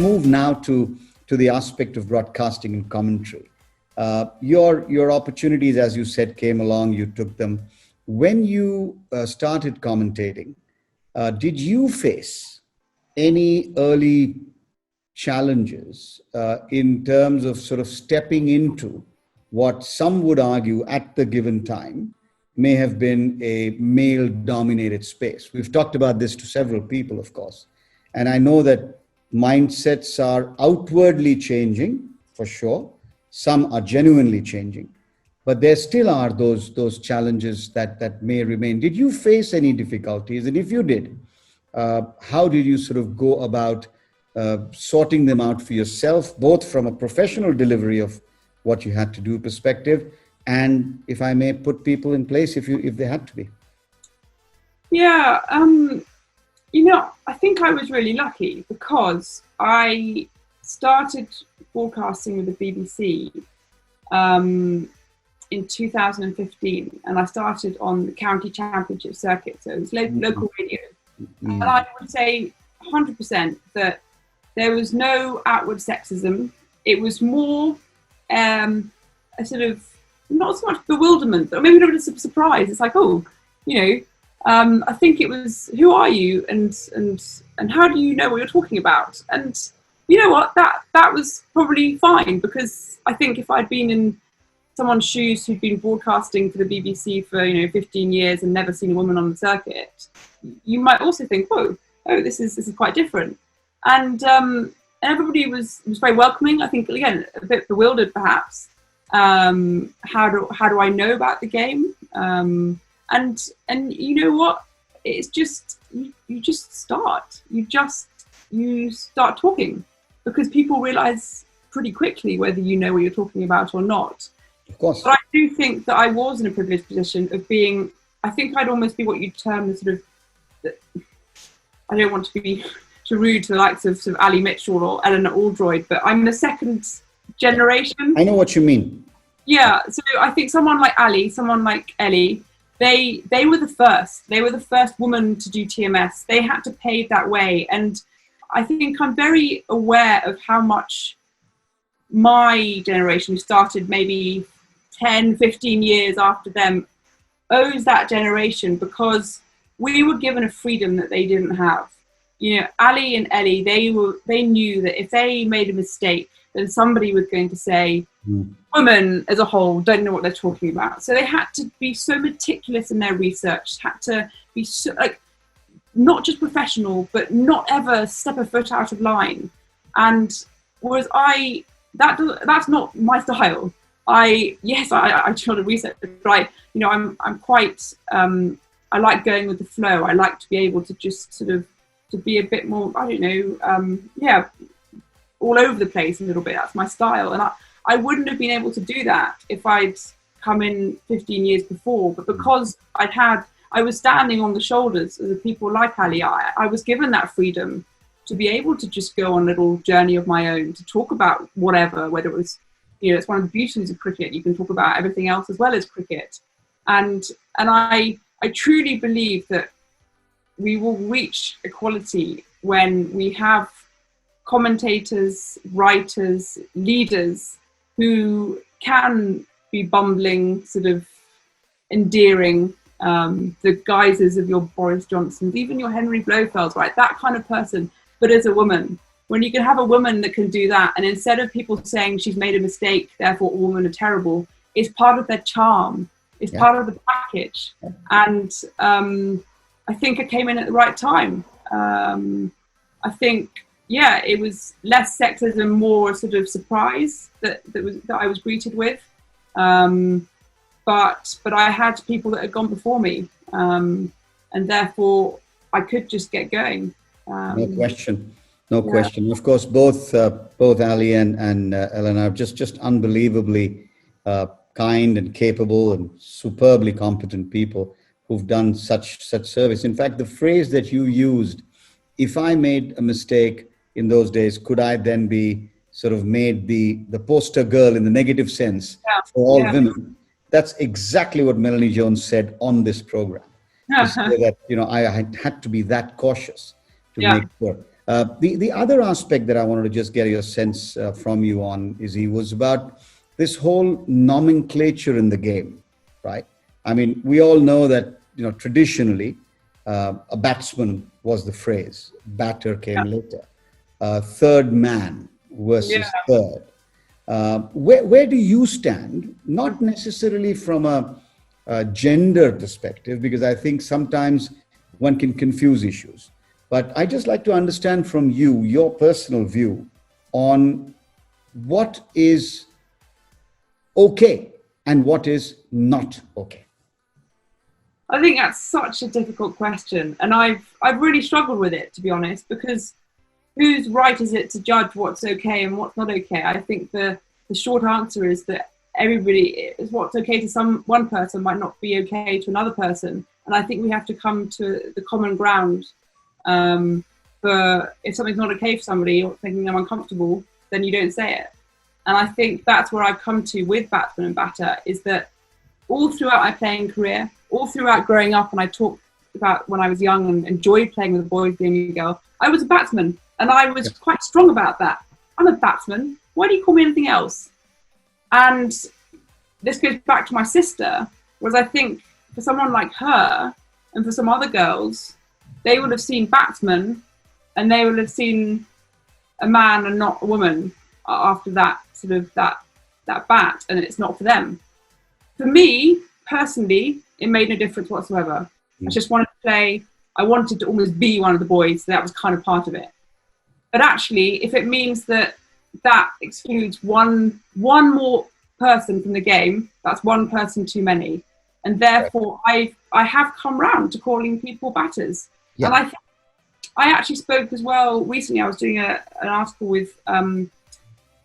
move now to the aspect of broadcasting and commentary. Your opportunities, as you said, came along. You took them. When you started commentating, did you face any early challenges in terms of sort of stepping into what some would argue at the given time may have been a male-dominated space? We've talked about this to several people, of course. And I know that mindsets are outwardly changing, for sure. Some are genuinely changing. But there still are those challenges that may remain. Did you face any difficulties? And if you did, how did you sort of go about sorting them out for yourself, both from a professional delivery of what you had to do perspective, and, if I may, put people in place if they had to be? Yeah, I think I was really lucky because I started broadcasting with the BBC in 2015, and I started on the county championship circuit, so it was local radio. And I would say 100% that there was no outward sexism. It was more a sort of, not so much bewilderment, but maybe a bit of surprise. It's like, I think it was, who are you, and how do you know what you're talking about? And you know what, that was probably fine, because I think if I'd been in someone's shoes who'd been broadcasting for the BBC for 15 years and never seen a woman on the circuit, you might also think, oh, this is quite different. And everybody was very welcoming. I think, again, a bit bewildered perhaps. How do I know about the game? And you know what? It's just you just start. You start talking, because people realise pretty quickly whether you know what you're talking about or not. Of course. But I do think that I was in a privileged position of being, I think I'd almost be what you'd term the sort of, I don't want to be too rude to the likes of sort of Ali Mitchell or Eleanor Aldroyd, but I'm the second generation. I know what you mean. Yeah, so I think someone like Ali, someone like Ellie, they were the first. They were the first woman to do TMS. They had to pave that way. And I think I'm very aware of how much my generation, who started maybe 10, 15 years after them, owes that generation, because we were given a freedom that they didn't have. Ali and Ellie, they knew that if they made a mistake, then somebody was going to say, women as a whole don't know what they're talking about. So they had to be so meticulous in their research, had to be so, not just professional, but not ever step a foot out of line. And whereas that's not my style. I do a lot of research, but I'm quite, I like going with the flow. I like to be able to just sort of, to be a bit more, all over the place a little bit. That's my style. And I wouldn't have been able to do that if I'd come in 15 years before, but because I was standing on the shoulders of the people like Ali, I was given that freedom to be able to just go on a little journey of my own, to talk about whatever, whether it was, it's one of the beauties of cricket. You can talk about everything else as well as cricket. And I truly believe that we will reach equality when we have commentators, writers, leaders who can be bumbling, sort of endearing, the guises of your Boris Johnsons, even your Henry Blofelds, right? That kind of person, but as a woman. When you can have a woman that can do that, and instead of people saying she's made a mistake, therefore all women are terrible, it's part of their charm. It's part of the package. And I think I came in at the right time. I think, it was less sexism, more sort of surprise that I was greeted with. But I had people that had gone before me, and therefore I could just get going. No question. Of course, both Ali and Eleanor are just unbelievably kind and capable and superbly competent people who've done such service. In fact, the phrase that you used, if I made a mistake in those days, could I then be sort of made the poster girl in the negative sense for all women? That's exactly what Melanie Jones said on this program. To say that, I had to be that cautious to make sure. The other aspect that I wanted to just get your sense from you on, Izzy, was about this whole nomenclature in the game, right? I mean, we all know that, traditionally, a batsman was the phrase. Batter came later. Third man versus Yeah. third. Where do you stand? Not necessarily from a gender perspective, because I think sometimes one can confuse issues. But I just like to understand from you your personal view on what is okay and what is not okay. I think that's such a difficult question, and I've really struggled with it, to be honest, because whose right is it to judge what's okay and what's not okay? I think the short answer is that everybody is what's okay to one person might not be okay to another person, and I think we have to come to the common ground. For if something's not okay for somebody or making them uncomfortable, then you don't say it. And I think that's where I've come to with batsman and batter, is that all throughout my playing career, all throughout growing up, and I talked about when I was young and enjoyed playing with the boys, the only girl, I was a batsman, and I was quite strong about that. I'm a batsman. Why do you call me anything else? And this goes back to my sister, whereas I think for someone like her and for some other girls, they would have seen batsman and they would have seen a man and not a woman after that sort of that bat, and it's not for them. For me, personally, it made no difference whatsoever. I just wanted to play. I wanted to almost be one of the boys. So that was kind of part of it. But actually, if it means that excludes one more person from the game, that's one person too many. And therefore, I have come round to calling people batters. Yeah. And I actually spoke as well recently. I was doing an article with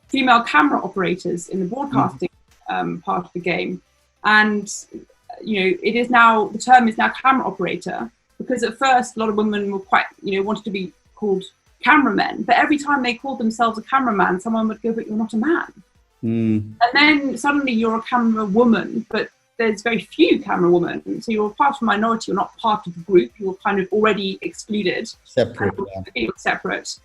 female camera operators in the broadcasting part of the game. And, it is now, the term is now camera operator, because at first a lot of women were quite, wanted to be called cameramen. But every time they called themselves a cameraman, someone would go, but you're not a man. And then suddenly you're a camera woman, but there's very few camera women. So you're part of a minority, you're not part of the group, you're kind of already excluded. Separate. You're separate.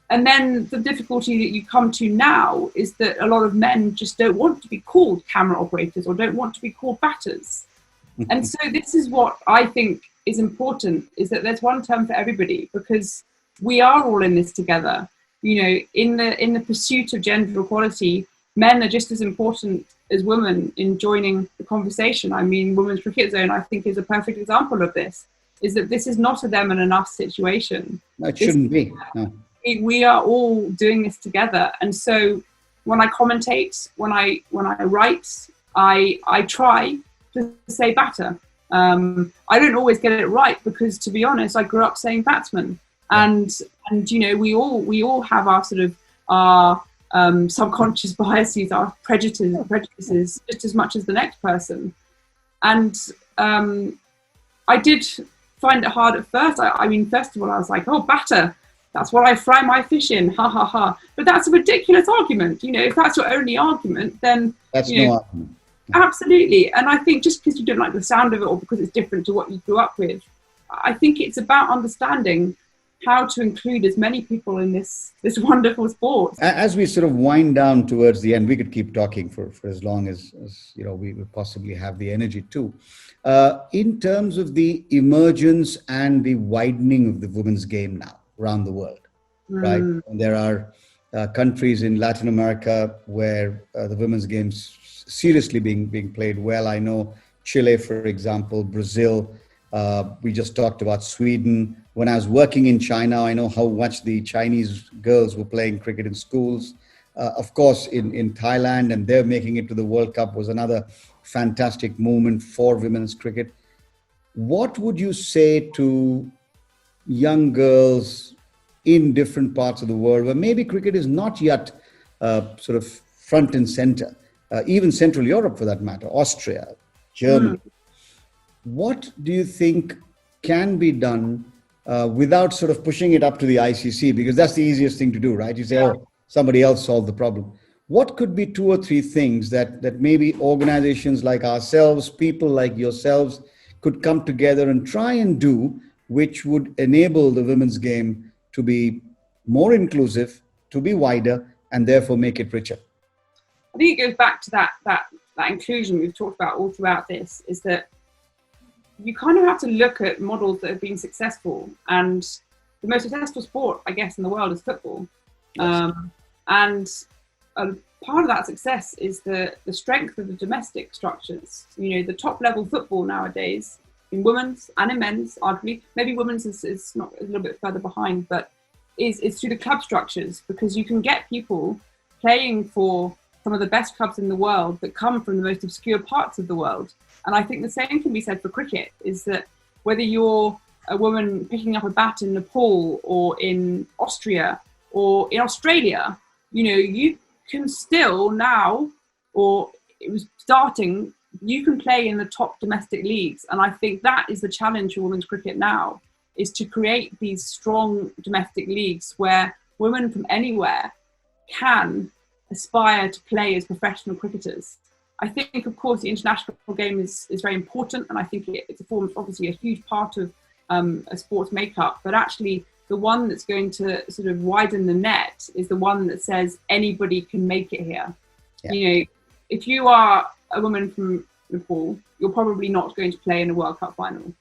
And then the difficulty that you come to now is that a lot of men just don't want to be called camera operators or don't want to be called batters. And so this is what I think is important, is that there's one term for everybody, because we are all in this together. In the pursuit of gender equality, men are just as important as women in joining the conversation. I mean, Women's Cricket Zone, I think, is a perfect example of this, is that this is not a them and an us situation. No, it shouldn't be. No. We are all doing this together. And so when I commentate, when I write, I try to say batter. I don't always get it right, because, to be honest, I grew up saying batsman. And we all have our sort of our subconscious biases, our prejudices, just as much as the next person. And I did find it hard at first. I mean, first of all, I was like, oh, batter, that's what I fry my fish in, ha ha ha. But that's a ridiculous argument. If that's your only argument, then that's no argument. Absolutely. And I think just because you don't like the sound of it or because it's different to what you grew up with, I think it's about understanding how to include as many people in this wonderful sport. As we sort of wind down towards the end, we could keep talking for as long as we would possibly have the energy to. In terms of the emergence and the widening of the women's game now around the world, right? And there are countries in Latin America where the women's game's seriously being played well. I know Chile, for example, Brazil. We just talked about Sweden. When I was working in China, I know how much the Chinese girls were playing cricket in schools. Of course, in Thailand, and they're making it to the World Cup, was another fantastic moment for women's cricket. What would you say to young girls in different parts of the world where maybe cricket is not yet sort of front and center, even Central Europe for that matter, Austria, Germany? What do you think can be done without sort of pushing it up to the ICC? Because that's the easiest thing to do, right? You say, oh, somebody else solved the problem. What could be 2 or 3 things that maybe organizations like ourselves, people like yourselves, could come together and try and do, which would enable the women's game to be more inclusive, to be wider, and therefore make it richer? I think it goes back to that inclusion we've talked about all throughout this, is that you kind of have to look at models that have been successful, and the most successful sport, I guess, in the world is football. Yes. And part of that success is the strength of the domestic structures. You know, the top level football nowadays, in women's and in men's, arguably, maybe women's is not a little bit further behind, but is through the club structures, because you can get people playing for some of the best clubs in the world that come from the most obscure parts of the world. And I think the same can be said for cricket, is that whether you're a woman picking up a bat in Nepal or in Austria or in Australia, you know, you can still now, or it was starting, you can play in the top domestic leagues. And I think that is the challenge for women's cricket now, is to create these strong domestic leagues where women from anywhere can aspire to play as professional cricketers. I think, of course, the international game is very important, and I think it's a form, obviously a huge part of a sport's makeup, but actually the one that's going to sort of widen the net is the one that says anybody can make it here. Yeah. You know, if you are a woman from Nepal, you're probably not going to play in a World Cup final.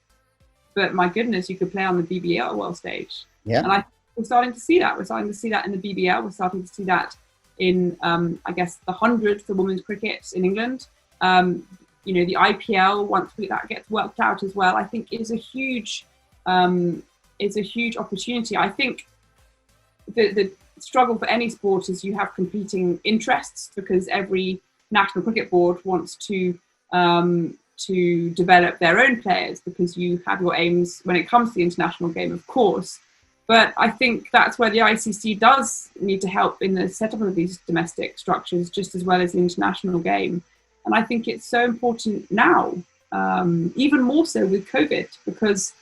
But my goodness, you could play on the BBL world stage. Yeah. And we're starting to see that. We're starting to see that in the BBL. We're starting to see that in, I guess, the 100 for women's cricket in England. You know, the IPL, once that gets worked out as well, I think is a huge opportunity. I think the struggle for any sport is you have competing interests, because every national cricket board wants to develop their own players, because you have your aims when it comes to the international game, of course. But I think that's where the ICC does need to help in the setup of these domestic structures, just as well as the international game. And I think it's so important now, even more so with COVID, because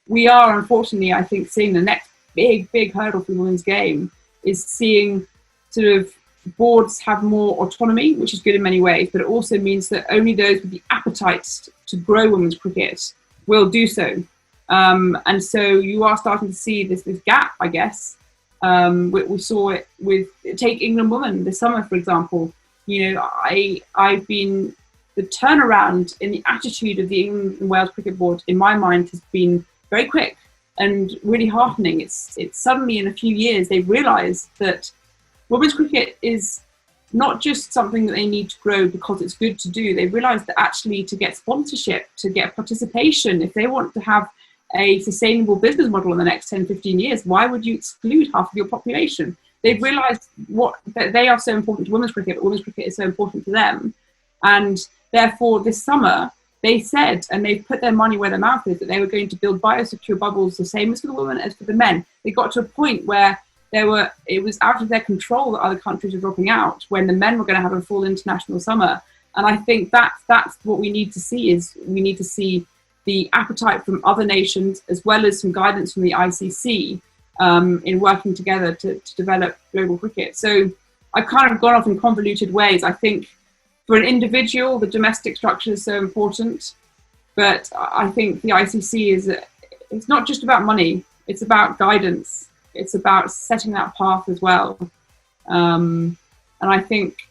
we are, unfortunately, I think, seeing the next big hurdle for the women's game is seeing sort of boards have more autonomy, which is good in many ways, but it also means that only those with the appetite to grow women's cricket will do so. And so you are starting to see this gap, I guess. We saw it with, take England women this summer, for example. You know, I've been, the turnaround in the attitude of the England and Wales Cricket Board, in my mind, has been very quick and really heartening. It's suddenly, in a few years, they've realised that women's cricket is not just something that they need to grow because it's good to do. They've realised that actually to get sponsorship, to get participation, if they want to have a sustainable business model in the next 10, 15 years, why would you exclude half of your population? They've realised that they are so important to women's cricket, but women's cricket is so important to them. And therefore, this summer, they said, and they've put their money where their mouth is, that they were going to build biosecure bubbles the same as for the women as for the men. They got to a point where it was out of their control that other countries were dropping out, when the men were going to have a full international summer. And I think that's what we need to see, is we need to see the appetite from other nations, as well as some guidance from the ICC in working together to develop global cricket. So I've kind of gone off in convoluted ways. I think for an individual, the domestic structure is so important, but I think the ICC it's not just about money, it's about guidance. It's about setting that path as well. And I think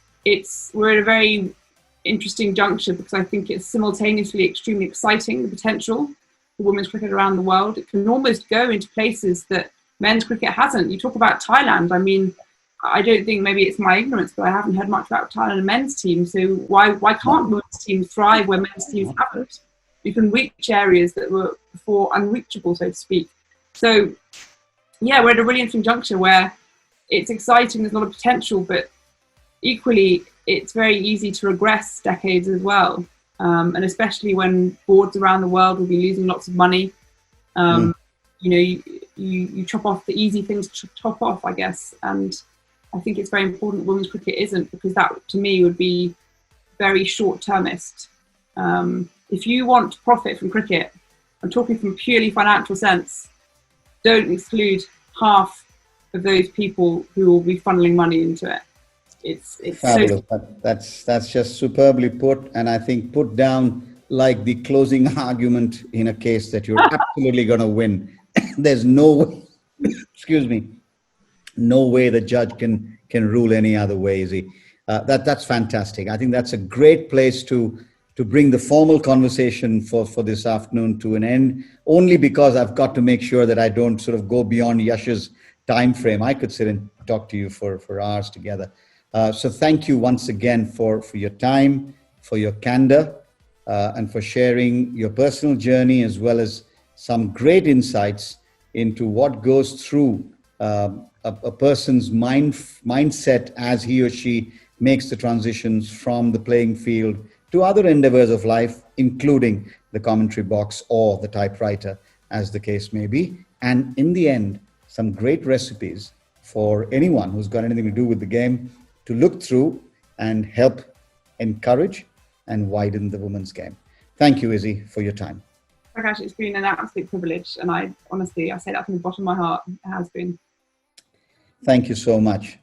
we're at a very interesting juncture, because I think it's simultaneously extremely exciting, the potential for women's cricket around the world. It can almost go into places that men's cricket hasn't. You talk about Thailand. I mean, I don't think, maybe it's my ignorance, but I haven't heard much about Thailand and men's teams. So why can't women's teams thrive where men's teams haven't? You can reach areas that were before unreachable, so to speak. So yeah, we're at a really interesting juncture where it's exciting, there's a lot of potential, but equally it's very easy to regress decades as well. And especially when boards around the world will be losing lots of money. You know, you chop off the easy things to chop off, I guess. And I think it's very important that women's cricket isn't, because that, to me, would be very short-termist. If you want to profit from cricket, I'm talking from purely financial sense, don't exclude half of those people who will be funneling money into it. It's fabulous. That's just superbly put, and I think put down like the closing argument in a case that you're absolutely going to win. There's no way, excuse me, no way the judge can rule any other way, Izzy. That's fantastic. I think that's a great place to bring the formal conversation for this afternoon to an end, only because I've got to make sure that I don't sort of go beyond Yash's time frame. I could sit and talk to you for hours together. So thank you once again for your time, for your candor, and for sharing your personal journey, as well as some great insights into what goes through a person's mindset as he or she makes the transitions from the playing field to other endeavors of life, including the commentary box or the typewriter, as the case may be. And in the end, some great recipes for anyone who's got anything to do with the game to look through and help encourage and widen the women's game. Thank you, Izzy, for your time. Prakash, it's been an absolute privilege, and I honestly say that from the bottom of my heart. It has been. Thank you so much.